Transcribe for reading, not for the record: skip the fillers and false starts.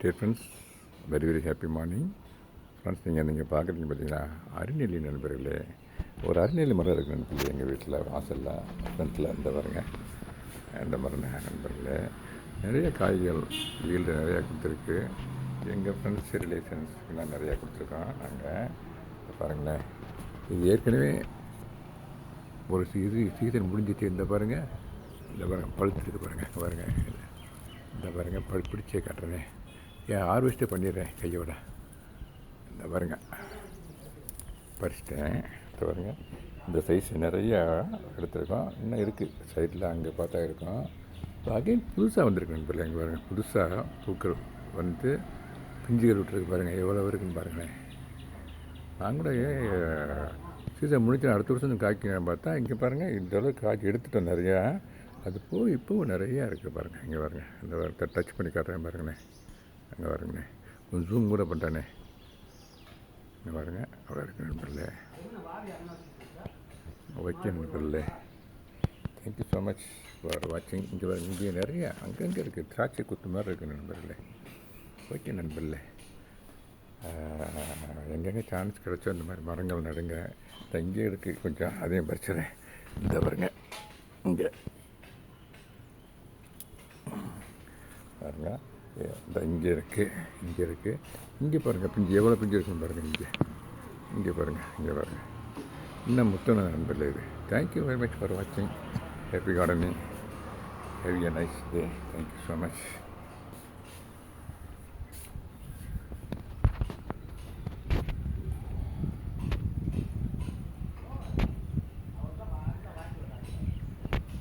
Dear friends, very very happy morning friends. நீங்கள் பார்க்குறீங்க பார்த்தீங்கன்னா அரிநெல்லி நண்பர்களே. ஒரு அரிநெல்லி மரம் இருக்குது நண்பர்களே எங்கள் வீட்டில் வாசலில் ஃப்ரண்ட்டில் இந்த பாருங்க. இந்த மரம் நண்பர்களே நிறைய காய்கள் ஈல்டு நிறையா கொடுத்துருக்கு. எங்கள் ஃப்ரெண்ட்ஸ் ரிலேஷன்ஸ்க்கெலாம் நிறையா கொடுத்துருக்கோம் நாங்கள். பாருங்களேன், இது ஏற்கனவே ஒரு சீசன் முடிஞ்சிச்சு. இந்த பாருங்கள், இந்த பாருங்கள் பழுத்துருக்கு பாருங்கள். பாருங்கள், இந்த பாருங்கள் பிடிச்சே காட்டுறேன். ஏன் ஹார்வெஸ்ட்டே பண்ணிடுறேன் கையோட. இந்த பாருங்கள் பறிச்சிட்டேன். இந்த பாருங்கள், இந்த சைஸ் நிறையா எடுத்துருக்கோம். இன்னும் இருக்குது சைடில், அங்கே பார்த்தா இருக்கும். இப்போ அகைன் புதுசாக வந்திருக்கு நண்பர்களே. இங்கே பாருங்கள், புதுசாக பூக்கள் வந்து பிஞ்சுகள் விட்டுருக்கு பாருங்கள். எவ்வளோ இருக்குன்னு பாருங்களேன். நான் கூட சீசன் முடிச்சு அடுத்த வருஷம் காய்க்கணும் பார்த்தா இங்கே பாருங்கள் இந்த அளவுக்கு காய்ச்சி எடுத்துட்டோம் நிறையா. அது போய் இப்போவும் நிறையா இருக்குது பாருங்கள். இங்கே பாருங்கள், இந்த டச் பண்ணி காட்டுறேன் பாருங்களேன். அங்கே பாருங்கண்ணே, கொஞ்சம் ஜூம் கூட பண்ணிட்டானே. இங்கே பாருங்கள், அவ்வளோ இருக்குது நண்பர்களே. ஓகே நண்பர்களே, தேங்க்யூ ஸோ மச் ஃபார் வாட்சிங். இங்கே பாருங்கள், இங்கே நிறைய அங்கங்கே இருக்குது, திராட்சை குத்து மாதிரி இருக்குது நண்பர்களே. ஓகே நண்பர்களே, எங்கெங்கே சான்ஸ் கிடச்சோ இந்த மாதிரி மரங்கள் நடுங்க. இங்கே இருக்குது கொஞ்சம், அதையும் பறிச்சிடறேன். இந்த பாருங்க, இங்கே பாருங்க, இந்த இங்கே இருக்குது. இங்கே பாருங்கள் பிஞ்சு எவ்வளோ பிஞ்சு இருக்குன்னு பாருங்கள். இங்கே பாருங்கள், இங்கே பாருங்கள். இன்னும் முத்தன நண்பர்களே இது. தேங்க்யூ வெரி மச் ஃபார் வாட்சிங். Happy gardening. Have a nice day. Thank you so much.